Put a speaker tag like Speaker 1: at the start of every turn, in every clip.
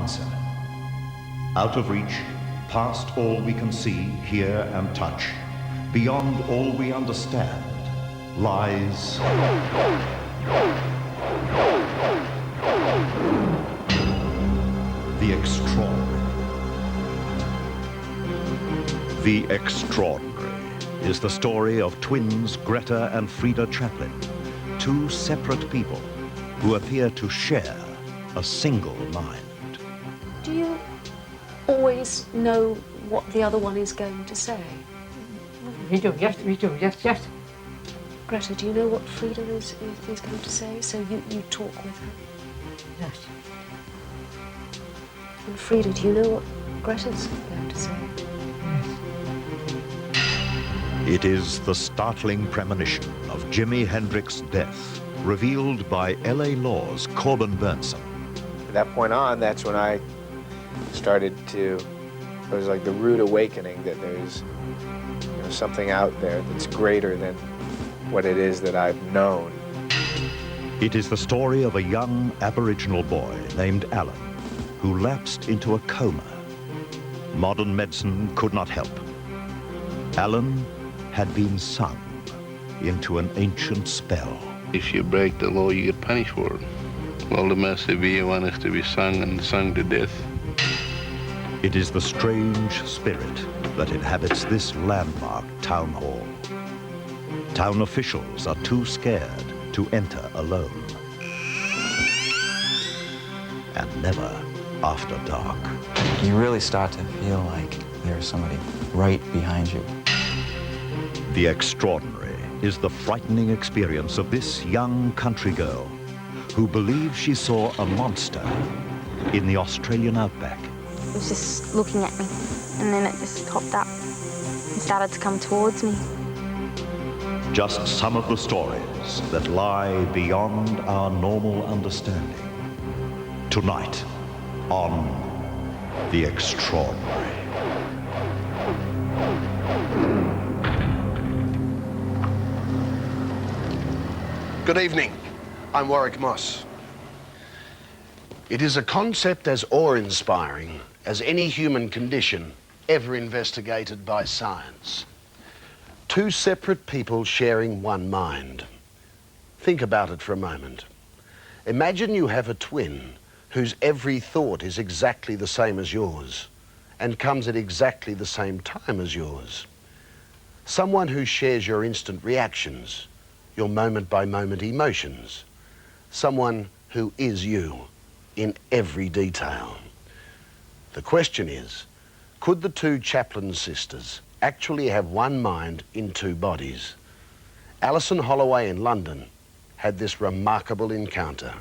Speaker 1: answer. Out of reach, past all we can see, hear, and touch, beyond all we understand, lies the extraordinary. The Extraordinary is the story of twins Greta and Frida Chaplin, two separate people who appear to share a single mind.
Speaker 2: Do you always know what the other one is going to say?
Speaker 3: We do, yes, yes.
Speaker 2: Greta, do you know what Frida is going to say? So you talk with her?
Speaker 3: Yes.
Speaker 2: And Frida, do you know what Greta's going to say?
Speaker 1: It is the startling premonition of Jimi Hendrix's death, revealed by L.A. Law's Corbin Burnson.
Speaker 4: From that point on, that's when I started to, it was like the rude awakening that there's something out there that's greater than what it is that I've known.
Speaker 1: It is the story of a young Aboriginal boy named Alan, who lapsed into a coma. Modern medicine could not help. Alan had been sung into an ancient spell.
Speaker 5: If you break the law, you get punished for it. Well, the more severe one is to be sung and sung to death.
Speaker 1: It is the strange spirit that inhabits this landmark town hall. Town officials are too scared to enter alone. And never after dark.
Speaker 6: You really start to feel like there's somebody right behind you.
Speaker 1: The Extraordinary is the frightening experience of this young country girl who believes she saw a monster in the Australian outback.
Speaker 7: It was just looking at me, and then it just popped up and started to come towards me.
Speaker 1: Just some of the stories that lie beyond our normal understanding. Tonight on The Extraordinary.
Speaker 8: Good evening. I'm Warwick Moss. It is a concept as awe-inspiring as any human condition ever investigated by science. Two separate people sharing one mind. Think about it for a moment. Imagine you have a twin whose every thought is exactly the same as yours and comes at exactly the same time as yours. Someone who shares your instant reactions, your moment-by-moment emotions. Someone who is you in every detail. The question is, could the two Chaplin sisters actually have one mind in two bodies? Alison Holloway in London had this remarkable encounter.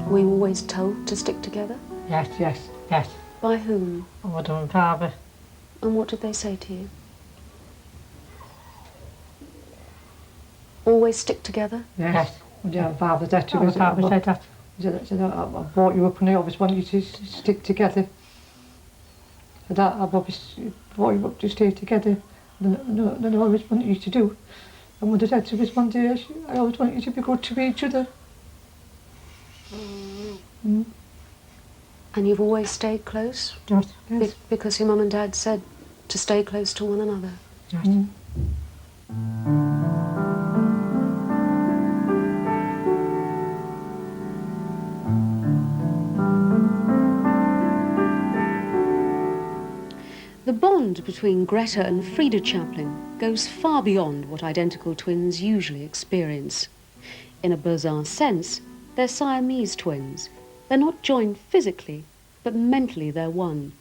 Speaker 2: Were you always told to stick together?
Speaker 3: Yes.
Speaker 2: By whom?
Speaker 3: Mother and father.
Speaker 2: And what did they say to you? Always stick together?
Speaker 3: Yes. Yeah, father said to us. Father said that. He said, I brought you up and I always want you to stick together. I've always brought you up to stay together. And I always want you to do. And Mother said to us one day, I always want you to be good to each other. Mm.
Speaker 2: And you've always stayed close?
Speaker 3: Yes.
Speaker 2: Because your mum and dad said to stay close to one another?
Speaker 3: Yes.
Speaker 2: The bond between Greta and Frida Chaplin goes far beyond what identical twins usually experience. In a Beaux-Arts sense, they're Siamese twins. They're not joined physically, but mentally they're one.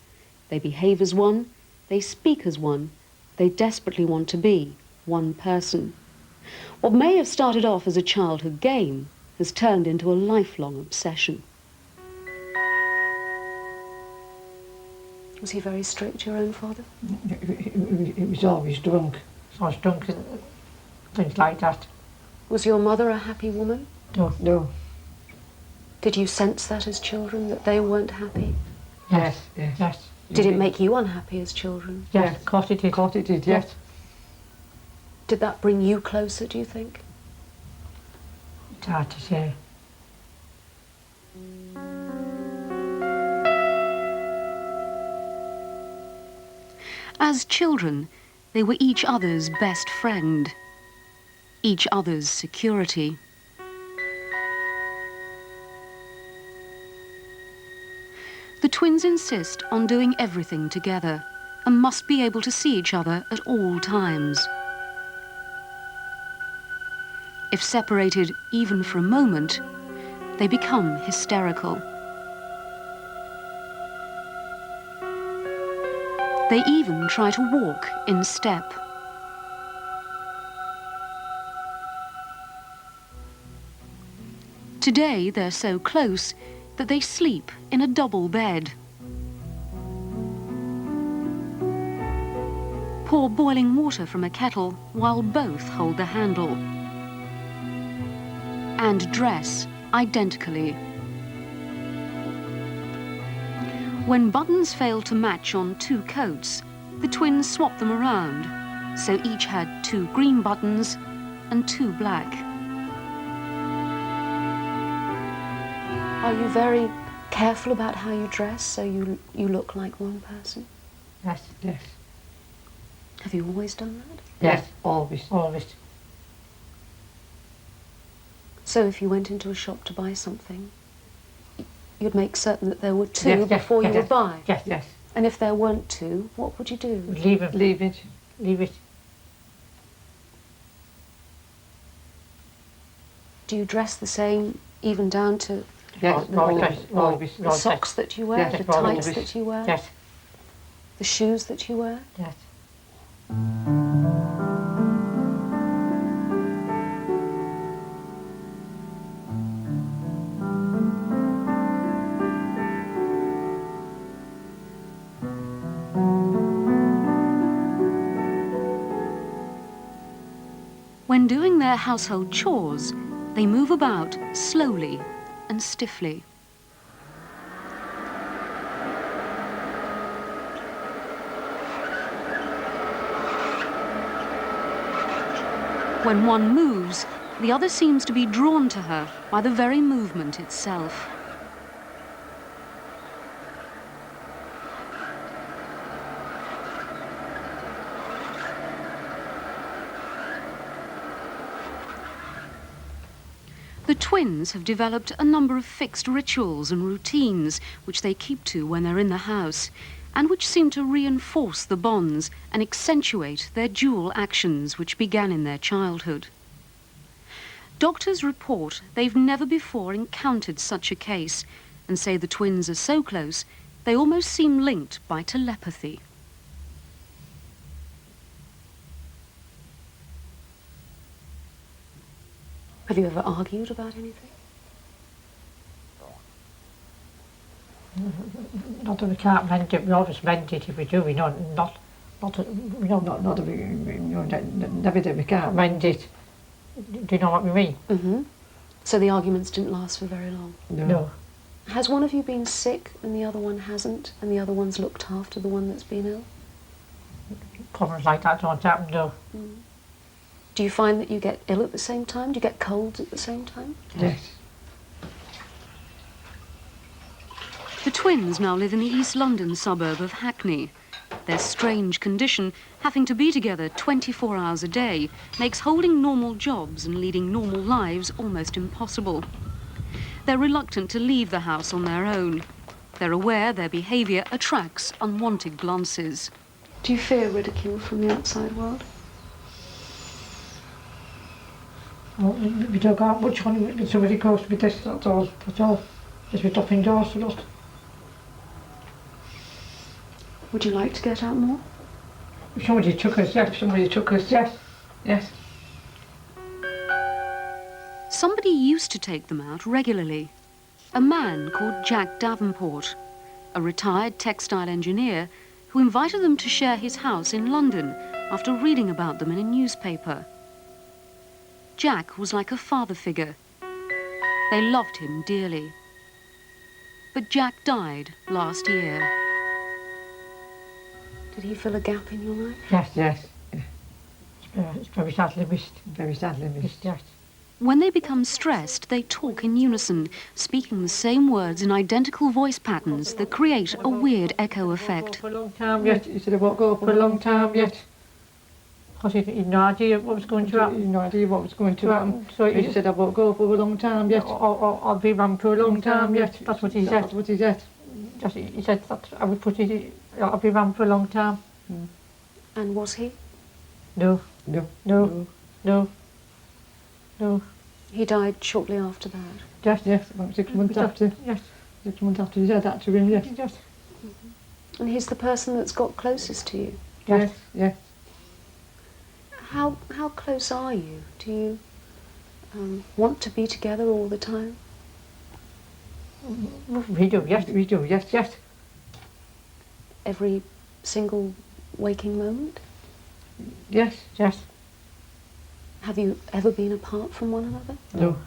Speaker 2: They behave as one, they speak as one, they desperately want to be one person. What may have started off as a childhood game has turned into a lifelong obsession. Was he very strict, your own father?
Speaker 3: He was always drunk. Always drunk and things like that.
Speaker 2: Was your mother a happy woman?
Speaker 3: No. No.
Speaker 2: Did you sense that as children, that they weren't happy?
Speaker 3: Yes, yes. Yes.
Speaker 2: Did it make you unhappy as children?
Speaker 3: Yes, of course it did. Of course it did, yes.
Speaker 2: Did that bring you closer, do you think?
Speaker 3: It's hard to say.
Speaker 2: As children, they were each other's best friend, each other's security. The twins insist on doing everything together and must be able to see each other at all times. If separated even for a moment, they become hysterical. They even try to walk in step. Today they're so close that they sleep in a double bed. Pour boiling water from a kettle while both hold the handle. And dress identically. When buttons failed to match on 2 coats, the twins swapped them around, so each had 2 green buttons and 2 black. Are you very careful about how you dress so you look like one person?
Speaker 3: Yes, yes.
Speaker 2: Have you always done that?
Speaker 3: Yes, always. Always.
Speaker 2: So if you went into a shop to buy something, you'd make certain that there were 2
Speaker 3: Yes, yes,
Speaker 2: before you
Speaker 3: yes,
Speaker 2: would buy?
Speaker 3: Yes, yes.
Speaker 2: And if there weren't 2, what would you do?
Speaker 3: Leave it. Leave it. Leave it.
Speaker 2: Do you dress the same, even down to
Speaker 3: Yes, always.
Speaker 2: the socks that you wear,
Speaker 3: Yes,
Speaker 2: the tights
Speaker 3: always.
Speaker 2: that you wear,
Speaker 3: Yes,
Speaker 2: the shoes that you wear?
Speaker 3: yes.
Speaker 2: When doing their household chores, they move about slowly and stiffly. When one moves, the other seems to be drawn to her by the very movement itself. The twins have developed a number of fixed rituals and routines which they keep to when they're in the house, and which seem to reinforce the bonds and accentuate their dual actions which began in their childhood. Doctors report they've never before encountered such a case and say the twins are so close they almost seem linked by telepathy. Have you ever argued about anything?
Speaker 3: Not that we can't mend it. We always mend it if we do. We know not that we never that we can't mend it. Do you know what we mean?
Speaker 2: Mm-hmm. So the arguments didn't last for very long?
Speaker 3: No.
Speaker 2: Has one of you been sick and the other one hasn't, and the other one's looked after the one that's been ill?
Speaker 3: Problems like that don't happen, no.
Speaker 2: Mm. Do you find that you get ill at the same time? Do you get colds at the same time?
Speaker 3: Yes.
Speaker 2: The twins now live in the East London suburb of Hackney. Their strange condition, having to be together 24 hours a day, makes holding normal jobs and leading normal lives almost impossible. They're reluctant to leave the house on their own. They're aware their behaviour attracts unwanted glances. Do you fear ridicule from the outside world?
Speaker 3: Well, we don't go out much when somebody goes to be this, that's all. Just we stop indoors a lot.
Speaker 2: Would you like to get out more?
Speaker 3: If somebody took us, yes. Somebody took us, yes. Yes.
Speaker 2: Somebody used to take them out regularly. A man called Jack Davenport, a retired textile engineer who invited them to share his house in London after reading about them in a newspaper. Jack was like a father figure. They loved him dearly. But Jack died last year. Did he fill a gap in your life?
Speaker 3: Yes, yes. It's very sadly missed. Very sadly missed, yes.
Speaker 2: When they become stressed, they talk in unison, speaking the same words in identical voice patterns that create a weird echo effect.
Speaker 3: For a long time yet. He said, I won't go for a long time yet. Because he had no idea what was going to happen. He had no idea what was going to happen. So he said, I won't go for a long time yet. Or I'll be around for a long time yet. That's what he said. That's what he said. He said that I would put it, I'll be around for a long time.
Speaker 2: And was he?
Speaker 3: No. No. No. No. No.
Speaker 2: He died shortly after that?
Speaker 3: Yes, yes, about 6 months after. Yes. 6 months after he said that to him, yes. Yes.
Speaker 2: And he's the person that's got closest to you?
Speaker 3: Yes, yes.
Speaker 2: How close are you? Do you want to be together all the time?
Speaker 3: We do, yes, we do, yes, yes.
Speaker 2: Every single waking moment?
Speaker 3: Yes, yes.
Speaker 2: Have you ever been apart from one another?
Speaker 3: No.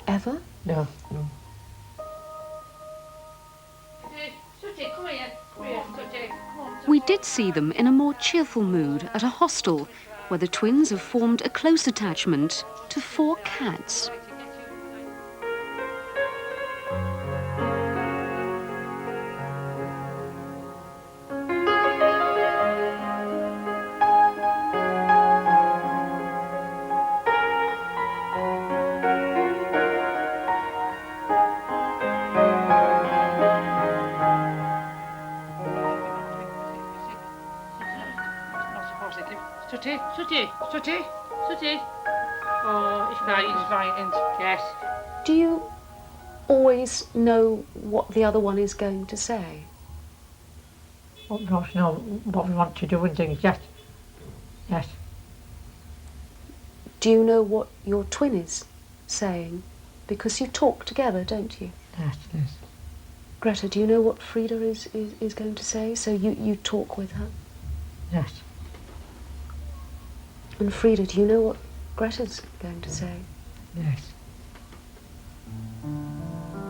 Speaker 2: Ever?
Speaker 3: No, no.
Speaker 2: We did see them in a more cheerful mood at a hostel where the twins have formed a close attachment to 4 cats.
Speaker 3: Oh, it's frightened, yes.
Speaker 2: Do you always know what the other one is going to say?
Speaker 3: Oh, gosh, know what we want to do and things, yes. Yes.
Speaker 2: Do you know what your twin is saying? Because you talk together, don't you?
Speaker 3: Yes, yes.
Speaker 2: Greta, do you know what Frida is going to say? So you talk with her?
Speaker 3: Yes.
Speaker 2: And Frida, do you know what Greta's going to say?
Speaker 3: Yes.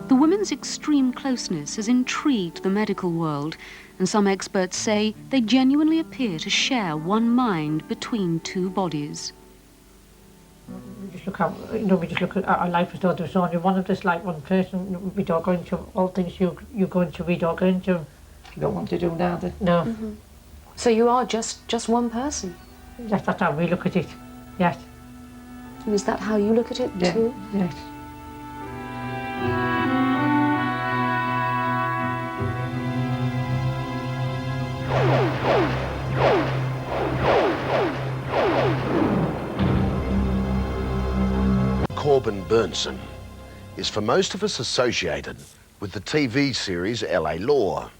Speaker 2: The women's extreme closeness has intrigued the medical world, and some experts say they genuinely appear to share one mind between 2 bodies.
Speaker 3: We just look at our life as though there's only one of us, like one person. We don't go into all things you go into, we don't go into. You don't want to do that. No.
Speaker 2: Mm-hmm. So you are just one person?
Speaker 3: Yes, that's how we look at it, yes.
Speaker 2: And is that how you look at it too?
Speaker 3: Yes.
Speaker 8: Corbin Bernsen is for most of us associated with the TV series LA Law.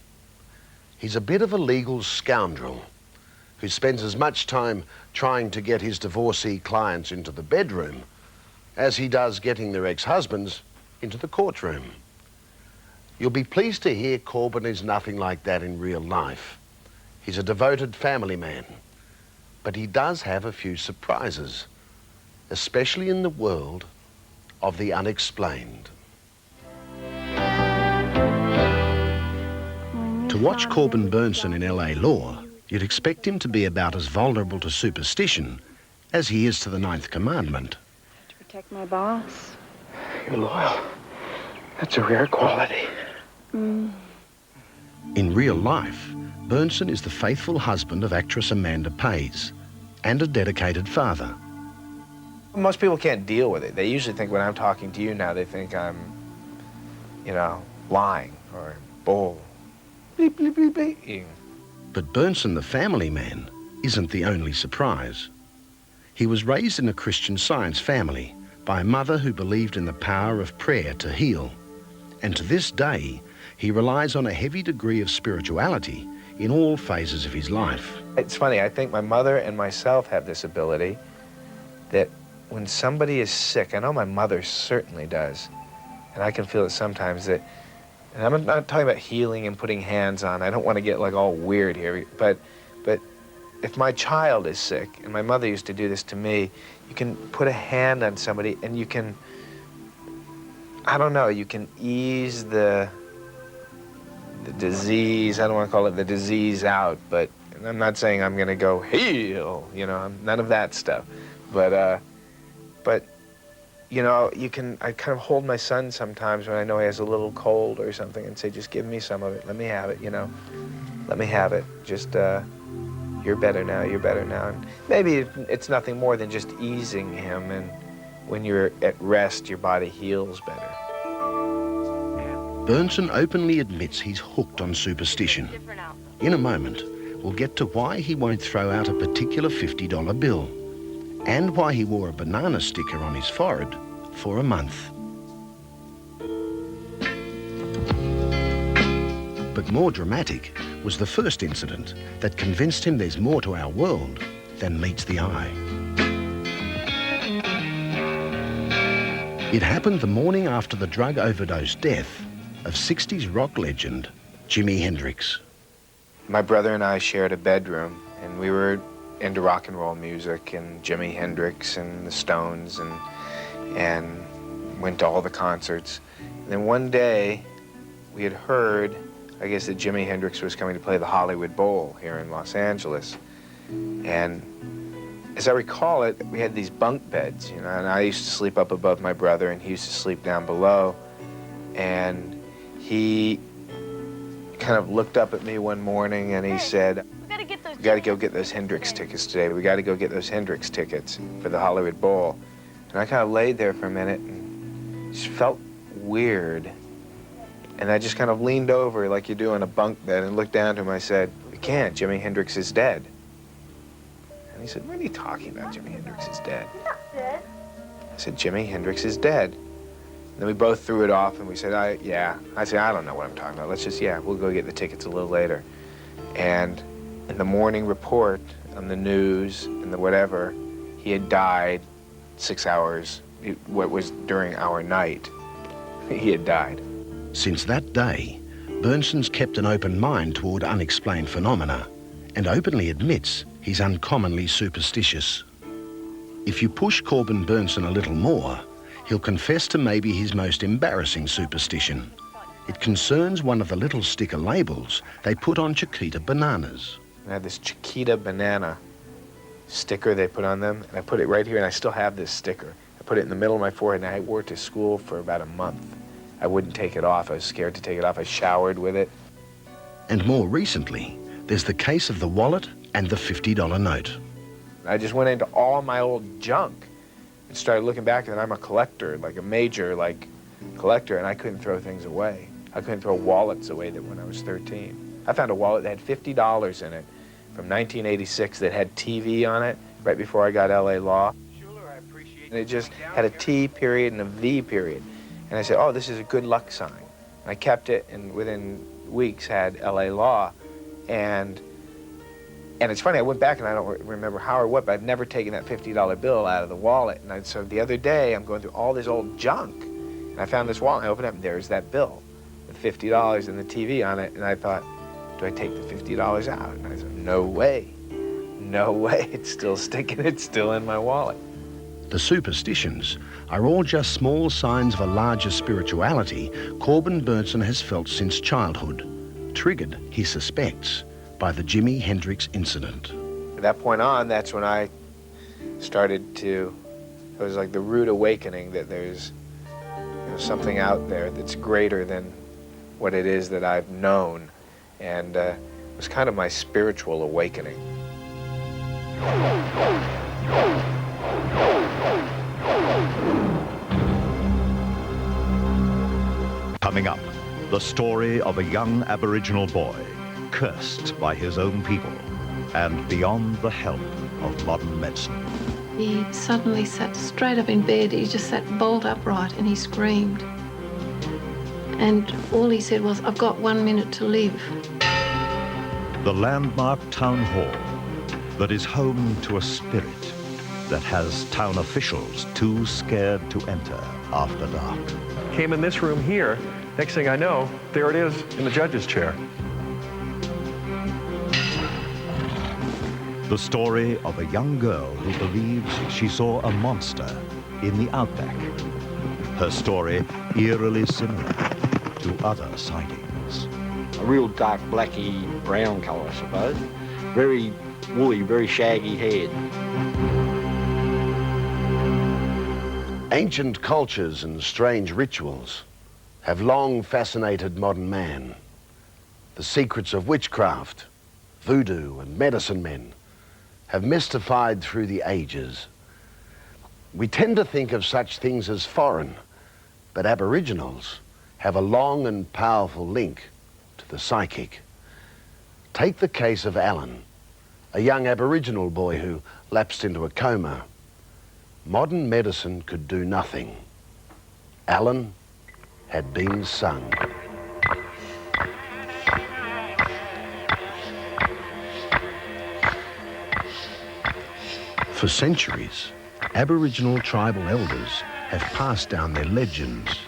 Speaker 8: He's a bit of a legal scoundrel who spends as much time trying to get his divorcee clients into the bedroom as he does getting their ex-husbands into the courtroom. You'll be pleased to hear Corbin is nothing like that in real life. He's a devoted family man, but he does have a few surprises, especially in the world of the unexplained. To watch Corbin Bernsen in LA Law, you'd expect him to be about as vulnerable to superstition as he is to the 9th commandment.
Speaker 9: To protect my boss.
Speaker 4: You're loyal. That's a rare quality.
Speaker 8: In real life, Bernsen is the faithful husband of actress Amanda Pays and a dedicated father.
Speaker 4: Most people can't deal with it. They usually think when I'm talking to you now, they think I'm, lying or bull. Beep, beep, beep, beep.
Speaker 8: But Bernsen, the family man, isn't the only surprise. He was raised in a Christian Science family by a mother who believed in the power of prayer to heal. And to this day, he relies on a heavy degree of spirituality in all phases of his life.
Speaker 4: It's funny, I think my mother and myself have this ability that when somebody is sick, I know my mother certainly does, and I can feel it sometimes that, and I'm not talking about healing and putting hands on, I don't want to get like all weird here, but if my child is sick, and my mother used to do this to me, you can put a hand on somebody and you can, I don't know, you can ease the disease, I don't want to call it the disease out, but I'm not saying I'm going to go heal, you know, none of that stuff. But you know, I kind of hold my son sometimes when I know he has a little cold or something and say, just give me some of it, let me have it, you know, let me have it, just, you're better now, you're better now. And maybe it's nothing more than just easing him, and when you're at rest, your body heals better.
Speaker 8: Bernsen openly admits he's hooked on superstition. In a moment, we'll get to why he won't throw out a particular $50 bill and why he wore a banana sticker on his forehead for a month. But more dramatic was the first incident that convinced him there's more to our world than meets the eye. It happened the morning after the drug overdose death of 60s rock legend Jimi Hendrix.
Speaker 4: My brother and I shared a bedroom, and we were into rock and roll music and Jimi Hendrix and the Stones, and went to all the concerts. And then one day we had heard, I guess, that Jimi Hendrix was coming to play the Hollywood Bowl here in Los Angeles. And as I recall it, we had these bunk beds, you know, and I used to sleep up above my brother and he used to sleep down below. And he kind of looked up at me one morning and he said, we got to go get those Hendrix tickets today. We got to go get those Hendrix tickets for the Hollywood Bowl. And I kind of laid there for a minute and just felt weird. And I just kind of leaned over like you do in a bunk bed and looked down to him. I said, we can't, Jimi Hendrix is dead. And he said, what are you talking about, Jimi Hendrix is dead?
Speaker 7: He's not dead.
Speaker 4: I said, Jimi Hendrix is dead. And then we both threw it off and we said, yeah. I said, I don't know what I'm talking about. Let's just, we'll go get the tickets a little later. And in the morning report on the news and the whatever, he had died 6 hours, what was during our night. He had died.
Speaker 8: Since that day, Bernsen's kept an open mind toward unexplained phenomena and openly admits he's uncommonly superstitious. If you push Corbin Bernsen a little more, he'll confess to maybe his most embarrassing superstition. It concerns one of the little sticker labels they put on Chiquita bananas.
Speaker 4: I had this Chiquita banana sticker they put on them, and I put it right here, and I still have this sticker. I put it in the middle of my forehead, and I wore it to school for about a month. I wouldn't take it off. I was scared to take it off. I showered with it.
Speaker 8: And more recently, there's the case of the wallet and the $50 note.
Speaker 4: I just went into all my old junk and started looking back, and I'm a collector, like a major collector, and I couldn't throw things away. I couldn't throw wallets away that when I was 13. I found a wallet that had $50 in it from 1986 that had TV on it right before I got LA Law. And it just had a T period and a V period. And I said, oh, this is a good luck sign. And I kept it, and within weeks had LA Law. And it's funny, I went back and I don't remember how or what, but I've never taken that $50 bill out of the wallet. And so the other day, I'm going through all this old junk, and I found this wallet, and I opened it up, and there's that bill with $50 and the TV on it. And I thought, do I take the $50 out? And I said, no way. No way. It's still sticking. It's still in my wallet.
Speaker 8: The superstitions are all just small signs of a larger spirituality Corbin Bernsen has felt since childhood, triggered, he suspects, by the Jimi Hendrix incident.
Speaker 4: From that point on, that's when I started to, it was like the rude awakening that there's something out there that's greater than what it is that I've known. And it was kind of my spiritual awakening.
Speaker 1: Coming up, the story of a young Aboriginal boy cursed by his own people and beyond the help of modern medicine.
Speaker 10: He suddenly sat straight up in bed. He just sat bolt upright and he screamed. And all he said was, I've got 1 minute to live.
Speaker 1: The landmark town hall that is home to a spirit that has town officials too scared to enter after dark.
Speaker 11: Came in this room here, next thing I know, there it is in the judge's chair.
Speaker 1: The story of a young girl who believes she saw a monster in the outback. Her story eerily similar to other sightings.
Speaker 12: A real dark blacky brown colour, I suppose. Very woolly, very shaggy head.
Speaker 8: Ancient cultures and strange rituals have long fascinated modern man. The secrets of witchcraft, voodoo and medicine men have mystified through the ages. We tend to think of such things as foreign, but Aboriginals have a long and powerful link to the psychic. Take the case of Alan, a young Aboriginal boy who lapsed into a coma. Modern medicine could do nothing. Alan had been sung. For centuries, Aboriginal tribal elders have passed down their legends,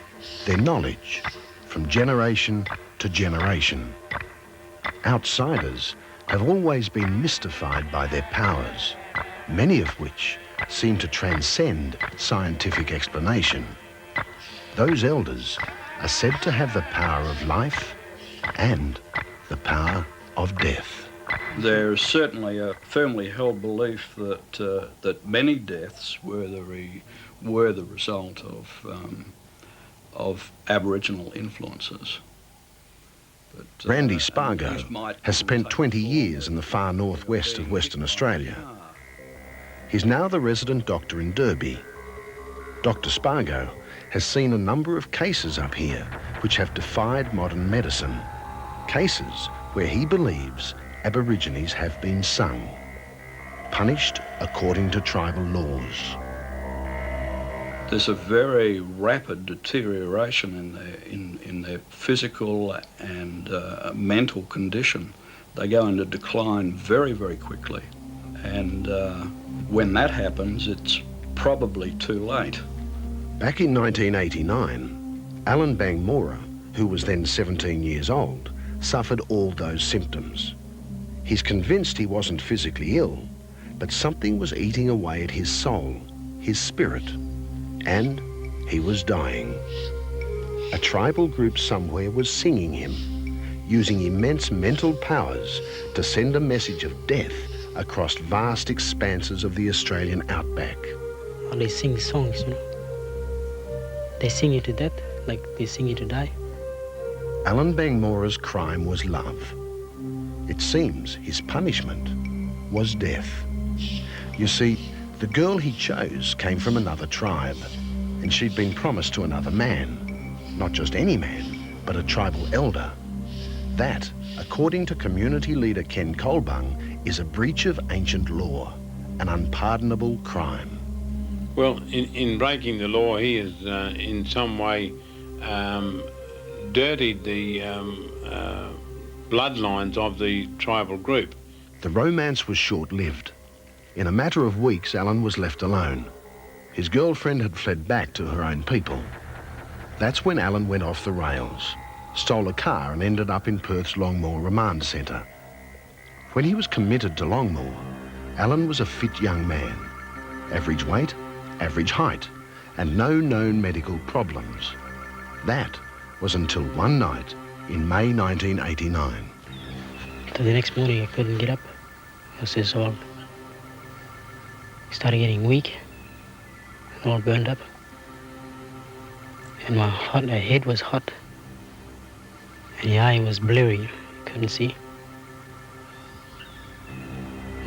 Speaker 8: their knowledge, from generation to generation. Outsiders have always been mystified by their powers, many of which seem to transcend scientific explanation. Those elders are said to have the power of life and the power of death.
Speaker 13: There's certainly a firmly held belief that that many deaths were the result of Aboriginal influences. But,
Speaker 8: Randy Spargo has spent 20 years in the far northwest of Western Australia. He's now the resident doctor in Derby. Dr. Spargo has seen a number of cases up here which have defied modern medicine. Cases where he believes Aborigines have been sung, punished according to tribal laws.
Speaker 13: There's a very rapid deterioration in their physical and mental condition. They go into decline very, very quickly. And when that happens, it's probably too late.
Speaker 8: Back in 1989, Alan Bangmora, who was then 17 years old, suffered all those symptoms. He's convinced he wasn't physically ill, but something was eating away at his soul, his spirit, and he was dying. A tribal group somewhere was singing him, using immense mental powers to send a message of death across vast expanses of the Australian outback.
Speaker 14: Well, they sing songs, you know. They sing you to death, like they sing you to die.
Speaker 8: Alan Bangmora's crime was love. It seems his punishment was death. You see, the girl he chose came from another tribe, and she'd been promised to another man. Not just any man, but a tribal elder. That, according to community leader Ken Colbung, is a breach of ancient law, an unpardonable crime.
Speaker 15: Well, in breaking the law, he has in some way dirtied the bloodlines of the tribal group.
Speaker 8: The romance was short-lived. In a matter of weeks, Alan was left alone. His girlfriend had fled back to her own people. That's when Alan went off the rails, stole a car and ended up in Perth's Longmore Remand Centre. When he was committed to Longmore, Alan was a fit young man. Average weight, average height, and no known medical problems. That was until one night in May 1989.
Speaker 14: So the next morning I couldn't get up. I was all started getting weak, all burned up. And my head was hot. And the eye was blurry, couldn't see.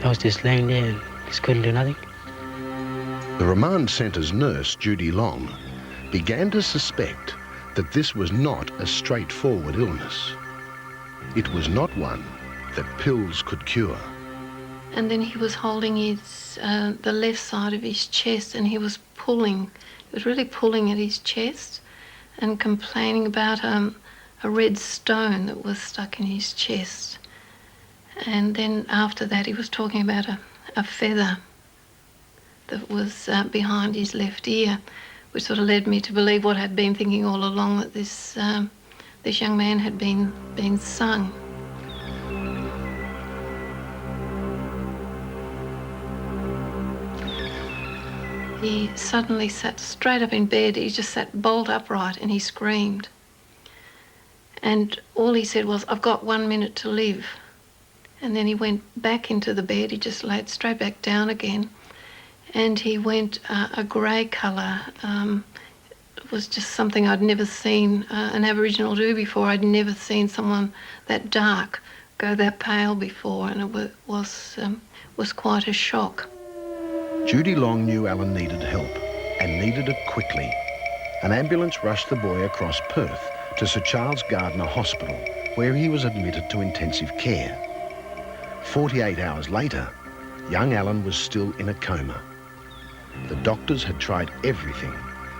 Speaker 14: I was just laying there and just couldn't do nothing.
Speaker 8: The remand centre's nurse, Judy Long, began to suspect that this was not a straightforward illness. It was not one that pills could cure.
Speaker 10: And then he was holding his the left side of his chest, and he was pulling. He was really pulling at his chest and complaining about a red stone that was stuck in his chest. And then after that he was talking about a feather that was behind his left ear, which sort of led me to believe what I'd been thinking all along, that this young man had been sung. He suddenly sat straight up in bed. He just sat bolt upright and he screamed. And all he said was, "I've got 1 minute to live." And then he went back into the bed. He just laid straight back down again. And he went a grey colour. It was just something I'd never seen an Aboriginal do before. I'd never seen someone that dark go that pale before, and it was quite a shock.
Speaker 8: Judy Long knew Alan needed help, and needed it quickly. An ambulance rushed the boy across Perth to Sir Charles Gardner Hospital, where he was admitted to intensive care. 48 hours later, young Alan was still in a coma. The doctors had tried everything,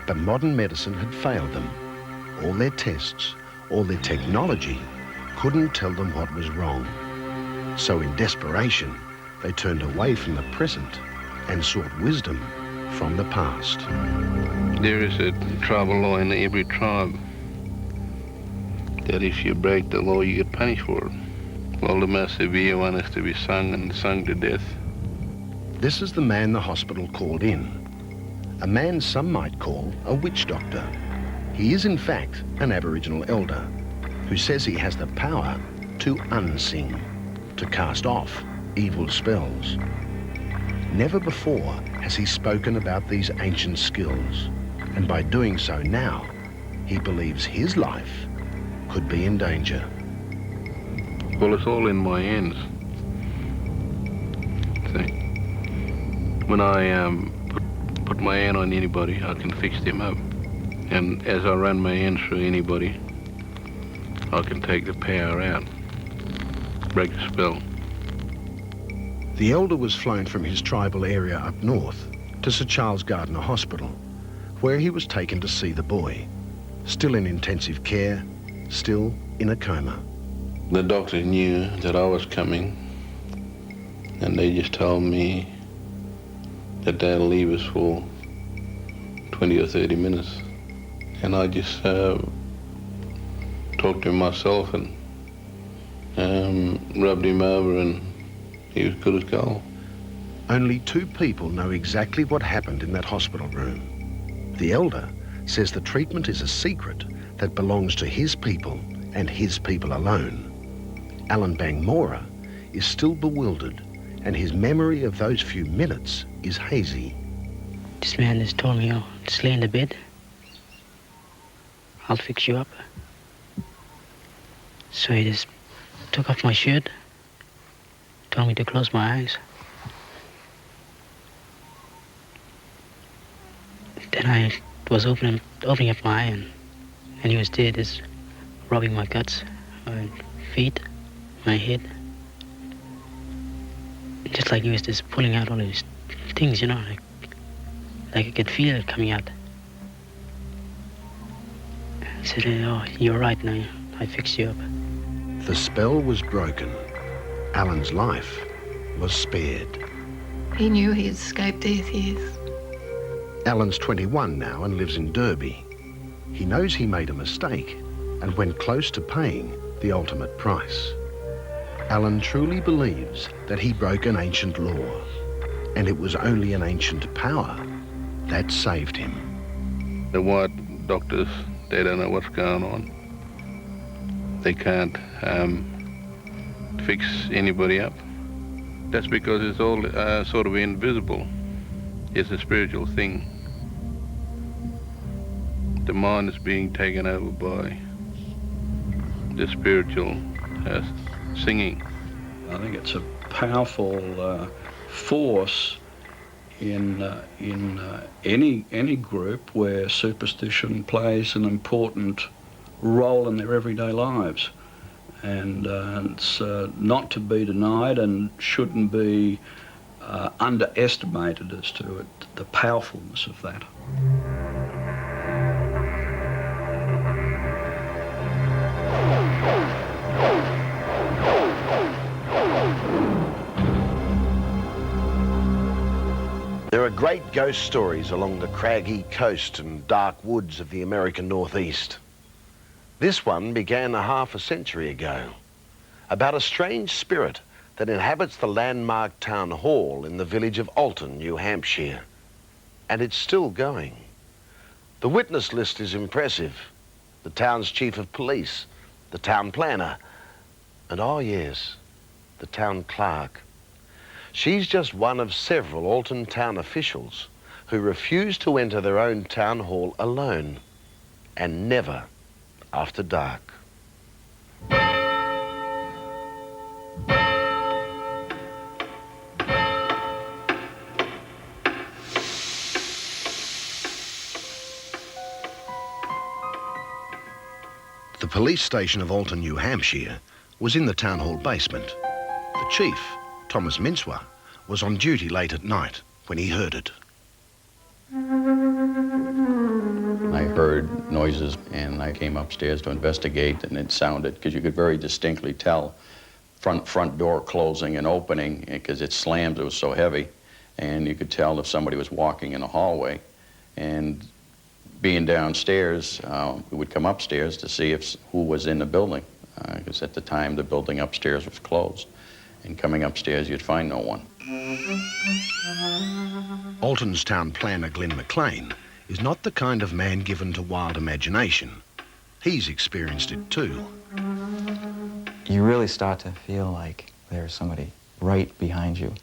Speaker 8: but modern medicine had failed them. All their tests, all their technology couldn't tell them what was wrong. So in desperation, they turned away from the present and sought wisdom from the past.
Speaker 5: There is a tribal law in every tribe that if you break the law, you get punished for it. Well, the most severe one is to be sung and sung to death.
Speaker 8: This is the man the hospital called in. A man some might call a witch doctor. He is in fact an Aboriginal elder who says he has the power to unsing, to cast off evil spells. Never before has he spoken about these ancient skills, and by doing so now, he believes his life could be in danger.
Speaker 5: Well, it's all in my hands. See? When I put my hand on anybody, I can fix them up. And as I run my hand through anybody, I can take the power out, break the spell.
Speaker 8: The elder was flown from his tribal area up north to Sir Charles Gardner Hospital, where he was taken to see the boy, still in intensive care, still in a coma.
Speaker 5: The doctor knew that I was coming, and they just told me that they'll leave us for 20 or 30 minutes. And I just talked to him myself and rubbed him over, and he was good as gold.
Speaker 8: Only 2 people know exactly what happened in that hospital room. The elder says the treatment is a secret that belongs to his people and his people alone. Alan Bangmora is still bewildered, and his memory of those few minutes is hazy.
Speaker 14: This man just told me, "Oh, just lay in the bed. I'll fix you up." So he just took off my shirt, told me to close my eyes. Then I was opening up my eye, and he was there just rubbing my guts, my feet, my head. Just like he was just pulling out all these things, you know, like I could feel it coming out. He said, "Oh, you're right now, I fixed you up."
Speaker 8: The spell was broken. Alan's life was spared.
Speaker 10: He knew he had escaped death, yes.
Speaker 8: Alan's 21 now and lives in Derby. He knows he made a mistake and went close to paying the ultimate price. Alan truly believes that he broke an ancient law, and it was only an ancient power that saved him.
Speaker 5: The white doctors, they don't know what's going on. They can't fix anybody up. That's because it's all sort of invisible. It's a spiritual thing. The mind is being taken over by the spiritual singing.
Speaker 13: I think it's a powerful force in any group where superstition plays an important role in their everyday lives, and it's not to be denied and shouldn't be underestimated as to the powerfulness of that.
Speaker 8: There are great ghost stories along the craggy coast and dark woods of the American Northeast. This one began half a century ago, about a strange spirit that inhabits the landmark town hall in the village of Alton, New Hampshire. And it's still going. The witness list is impressive. The town's chief of police, the town planner, and oh yes, the town clerk. She's just one of several Alton town officials who refuse to enter their own town hall alone, and never after dark. The police station of Alton, New Hampshire, was in the town hall basement. The chief, Thomas Mincewa, was on duty late at night when he heard it.
Speaker 13: I heard noises and I came upstairs to investigate, and it sounded, because you could very distinctly tell front door closing and opening because it slammed, it was so heavy, and you could tell if somebody was walking in a hallway. And being downstairs, we would come upstairs to see who was in the building, because at the time the building upstairs was closed. And coming upstairs, you'd find no one.
Speaker 8: Alton's town planner, Glenn McLean, is not the kind of man given to wild imagination. He's experienced it too.
Speaker 6: You really start to feel like there's somebody right behind you.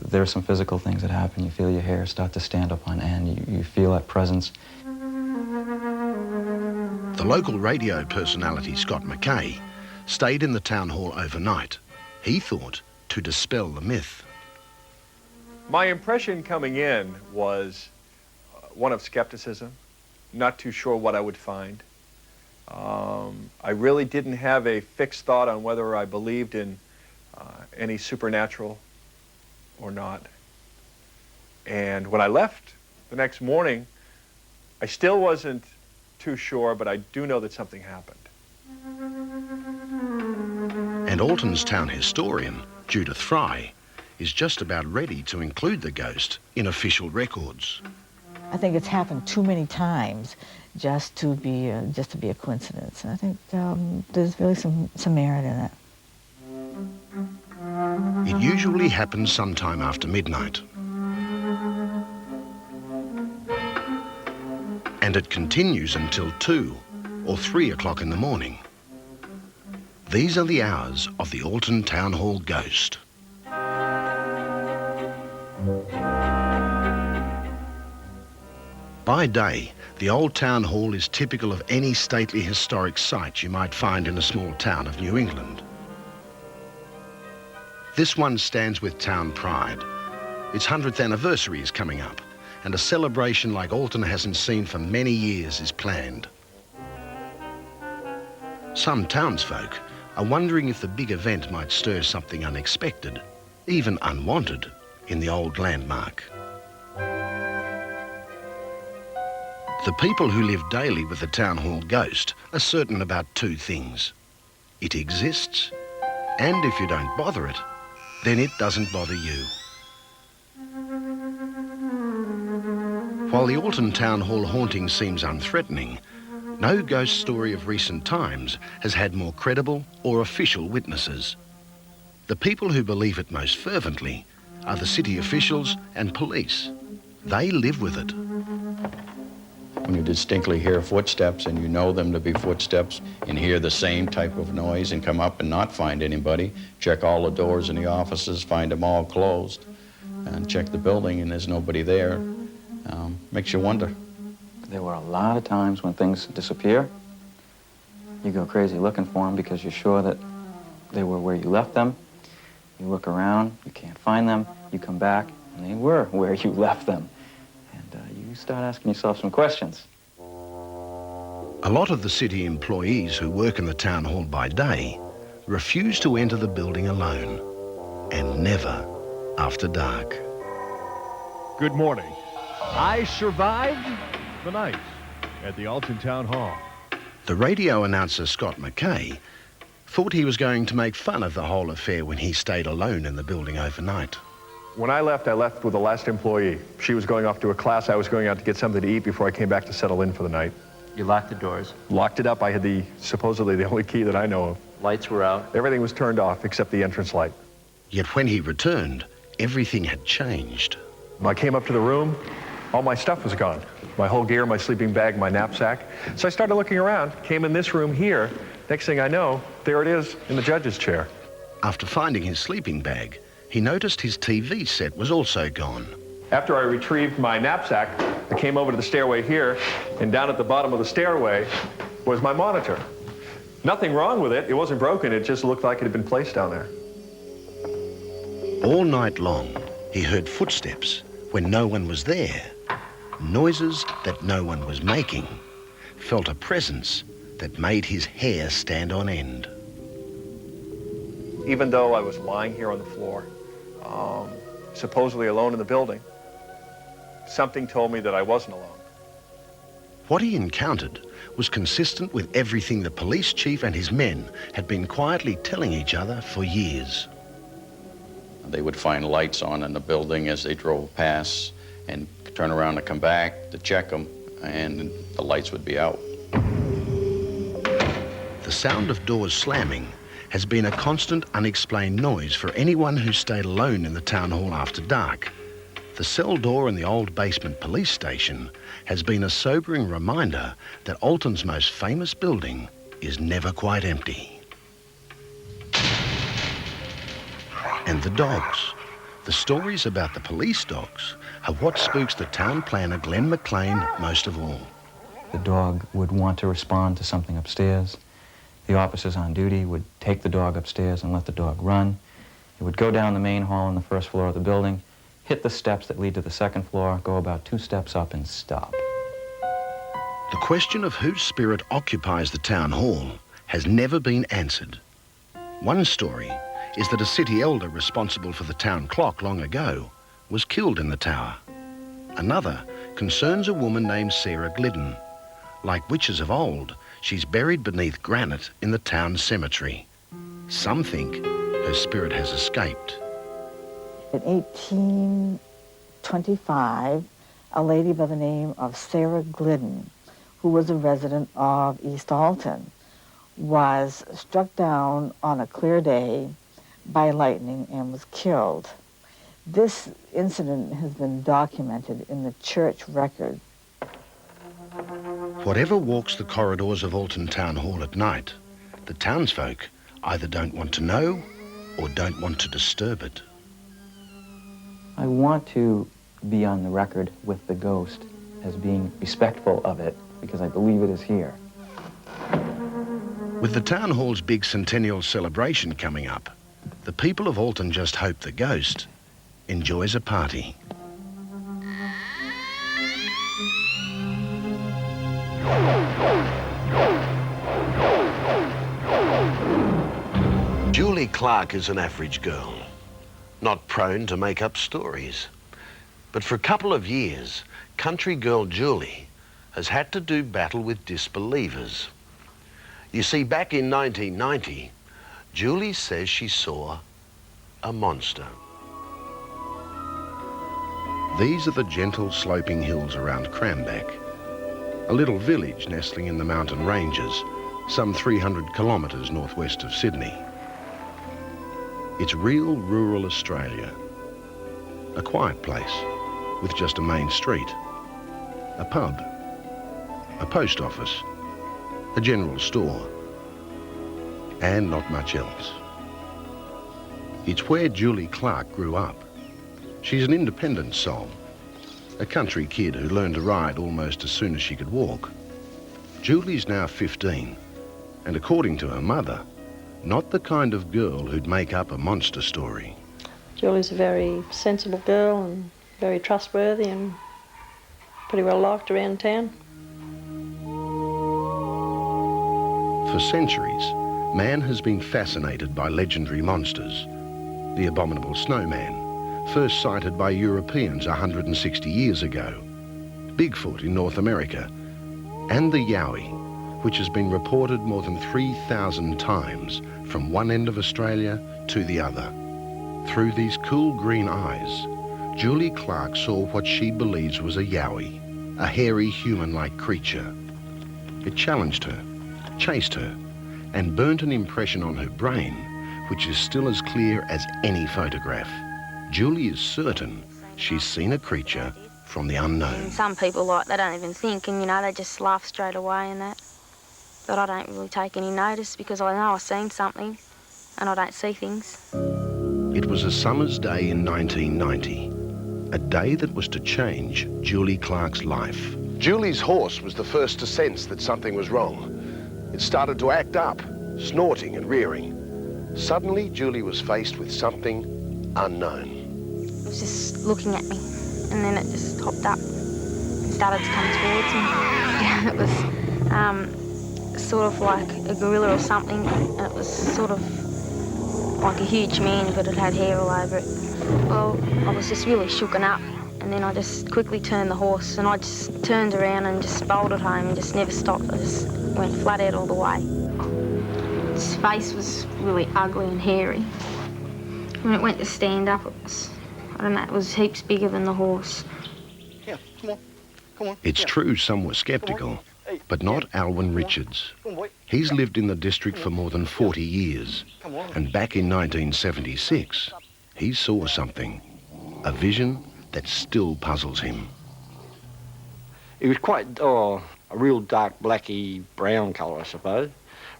Speaker 6: There are some physical things that happen. You feel your hair start to stand up on end. You feel that presence.
Speaker 8: The local radio personality, Scott McKay, stayed in the town hall overnight. He thought to dispel the myth.
Speaker 11: My impression coming in was one of skepticism, not too sure what I would find. I really didn't have a fixed thought on whether I believed in any supernatural or not. And when I left the next morning, I still wasn't too sure, but I do know that something happened.
Speaker 8: And Alton's town historian, Judith Fry, is just about ready to include the ghost in official records.
Speaker 16: I think it's happened too many times just to be a coincidence. And I think there's really some merit in it.
Speaker 8: It usually happens sometime after midnight. And it continues until 2 or 3 o'clock in the morning. These are the hours of the Alton Town Hall ghost. By day, the old town hall is typical of any stately historic site you might find in a small town of New England. This one stands with town pride. Its 100th anniversary is coming up, and a celebration like Alton hasn't seen for many years is planned. Some townsfolk are wondering if the big event might stir something unexpected, even unwanted, in the old landmark. The people who live daily with the town hall ghost are certain about 2 things. It exists, and if you don't bother it, then it doesn't bother you. While the Alton Town Hall haunting seems unthreatening, no ghost story of recent times has had more credible or official witnesses. The people who believe it most fervently are the city officials and police. They live with it.
Speaker 13: When you distinctly hear footsteps and you know them to be footsteps and hear the same type of noise and come up and not find anybody, check all the doors in the offices, find them all closed, and check the building and there's nobody there, makes you wonder.
Speaker 6: There were a lot of times when things disappear. You go crazy looking for them because you're sure that they were where you left them. You look around, you can't find them, you come back, and they were where you left them. You start asking yourself some questions.
Speaker 8: A lot of the city employees who work in the town hall by day refuse to enter the building alone, and never after dark.
Speaker 17: Good morning. I survived the night at the Alton Town Hall.
Speaker 8: The radio announcer, Scott McKay, thought he was going to make fun of the whole affair when he stayed alone in the building overnight.
Speaker 11: When I left with the last employee. She was going off to a class. I was going out to get something to eat before I came back to settle in for the night.
Speaker 6: You locked the doors?
Speaker 11: Locked it up. I had supposedly the only key that I know of.
Speaker 6: Lights were out?
Speaker 11: Everything was turned off except the entrance light.
Speaker 8: Yet when he returned, everything had changed.
Speaker 11: When I came up to the room, all my stuff was gone. My whole gear, my sleeping bag, my knapsack. So I started looking around, came in this room here. Next thing I know, there it is in the judge's chair.
Speaker 8: After finding his sleeping bag, he noticed his TV set was also gone.
Speaker 11: After I retrieved my knapsack, I came over to the stairway here, and down at the bottom of the stairway was my monitor. Nothing wrong with it. It wasn't broken. It just looked like it had been placed down there.
Speaker 8: All night long, he heard footsteps when no one was there, noises that no one was making, felt a presence that made his hair stand on end.
Speaker 11: Even though I was lying here on the floor, supposedly alone in the building, something told me that I wasn't alone.
Speaker 8: What he encountered was consistent with everything the police chief and his men had been quietly telling each other for years.
Speaker 6: They would find lights on in the building as they drove past and turn around and come back to check them, and the lights would be out.
Speaker 8: The sound of doors slamming has been a constant unexplained noise for anyone who stayed alone in the town hall after dark. The cell door in the old basement police station has been a sobering reminder that Alton's most famous building is never quite empty. And the dogs. The stories about the police dogs are what spooks the town planner Glenn McLean most of all.
Speaker 6: The dog would want to respond to something upstairs. The officers on duty would take the dog upstairs and let the dog run. It would go down the main hall on the first floor of the building, hit the steps that lead to the second floor, go about 2 steps up and stop.
Speaker 8: The question of whose spirit occupies the town hall has never been answered. One story is that a city elder responsible for the town clock long ago was killed in the tower. Another concerns a woman named Sarah Glidden. Like witches of old, she's buried beneath granite in the town cemetery. Some think her spirit has escaped.
Speaker 16: In 1825, a lady by the name of Sarah Glidden, who was a resident of East Alton, was struck down on a clear day by lightning and was killed. This incident has been documented in the church record.
Speaker 8: Whatever walks the corridors of Alton Town Hall at night, the townsfolk either don't want to know or don't want to disturb it.
Speaker 6: I want to be on the record with the ghost as being respectful of it because I believe it is here.
Speaker 8: With the town hall's big centennial celebration coming up, the people of Alton just hope the ghost enjoys a party. Julie Clark is an average girl, not prone to make up stories. But for a couple of years, country girl Julie has had to do battle with disbelievers. You see, back in 1990, Julie says she saw a monster. These are the gentle sloping hills around Cranbeck, a little village nestling in the mountain ranges, some 300 kilometres northwest of Sydney. It's real rural Australia, a quiet place with just a main street, a pub, a post office, a general store, and not much else. It's where Julie Clark grew up. She's an independent soul, a country kid who learned to ride almost as soon as she could walk. Julie's now 15, and according to her mother, not the kind of girl who'd make up a monster story.
Speaker 9: Julie's a very sensible girl and very trustworthy and pretty well liked around town.
Speaker 8: For centuries, man has been fascinated by legendary monsters. The abominable snowman, first sighted by Europeans 160 years ago, Bigfoot in North America, and the Yowie, which has been reported more than 3,000 times from one end of Australia to the other. Through these cool green eyes, Julie Clark saw what she believes was a yowie, a hairy human-like creature. It challenged her, chased her, and burnt an impression on her brain, which is still as clear as any photograph. Julie is certain she's seen a creature from the unknown.
Speaker 7: And some people, like, they don't even think, and, you know, they just laugh straight away and that. But I don't really take any notice because I know I've seen something and I don't see things.
Speaker 8: It was a summer's day in 1990, a day that was to change Julie Clark's life. Julie's horse was the first to sense that something was wrong. It started to act up, snorting and rearing. Suddenly, Julie was faced with something unknown.
Speaker 7: It was just looking at me, and then it just hopped up and started to come towards me. Yeah, it was sort of like a gorilla or something, and it was sort of like a huge man, but it had hair all over it. Well, I was just really shooken up, and then I just quickly turned the horse, and I just turned around and just bolted home and just never stopped. I just went flat out all the way. His face was really ugly and hairy. When it went to stand up, it was, I don't know, it was heaps bigger than the horse.
Speaker 12: Yeah, come on, come on.
Speaker 8: It's true some were sceptical, but not Alwyn Richards. He's lived in the district for more than 40 years, and back in 1976, he saw something, a vision that still puzzles him.
Speaker 12: It was quite a real dark blacky brown colour, I suppose.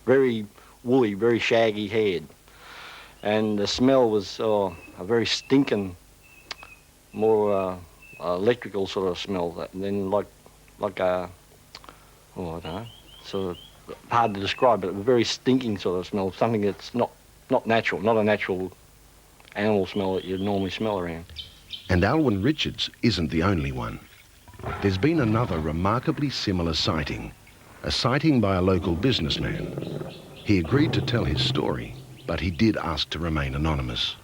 Speaker 12: Very woolly, very shaggy head. And the smell was a very stinking, more electrical sort of smell than like a, oh, I don't know, sort of hard to describe, but a very stinking sort of smell, something that's not natural, not a natural animal smell that you'd normally smell around.
Speaker 8: And Alwyn Richards isn't the only one. There's been another remarkably similar sighting, a sighting by a local businessman. He agreed to tell his story, but he did ask to remain anonymous.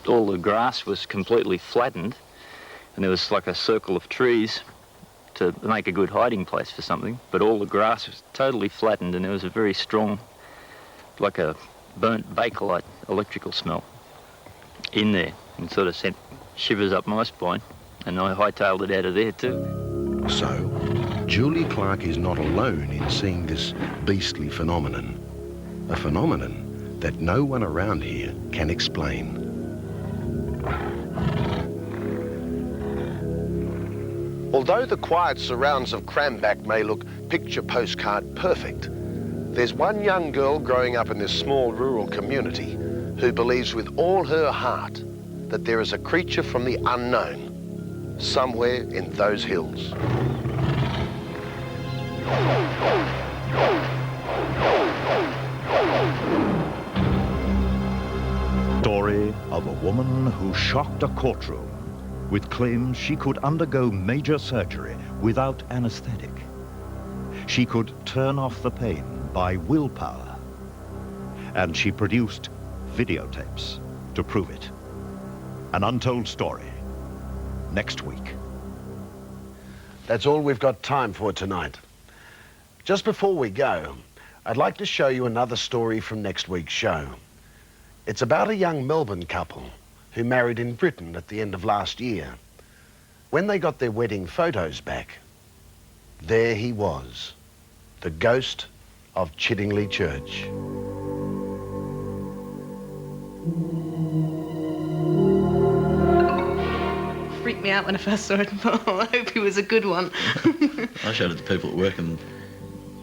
Speaker 18: All the grass was completely flattened, and there was like a circle of trees to make a good hiding place for something, but all the grass was totally flattened, and there was a very strong, like a burnt Bakelite electrical smell in there, and sort of sent shivers up my spine, and I hightailed it out of there too.
Speaker 8: So, Julie Clark is not alone in seeing this beastly phenomenon, a phenomenon that no one around here can explain. Although the quiet surrounds of Cranbrook may look picture postcard perfect, there's one young girl growing up in this small rural community who believes with all her heart that there is a creature from the unknown somewhere in those hills.
Speaker 1: Story of a woman who shocked a courtroom with claims she could undergo major surgery without anesthetic. She could turn off the pain by willpower. And she produced videotapes to prove it. An untold story, next week.
Speaker 8: That's all we've got time for tonight. Just before we go, I'd like to show you another story from next week's show. It's about a young Melbourne couple who married in Britain at the end of last year. When they got their wedding photos back, there he was, the ghost of Chiddingly Church.
Speaker 19: Freaked me out when I first saw it. I hope he was a good one.
Speaker 20: I showed it to people at work and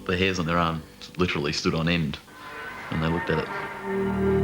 Speaker 20: the hairs on their arm literally stood on end when they looked at it.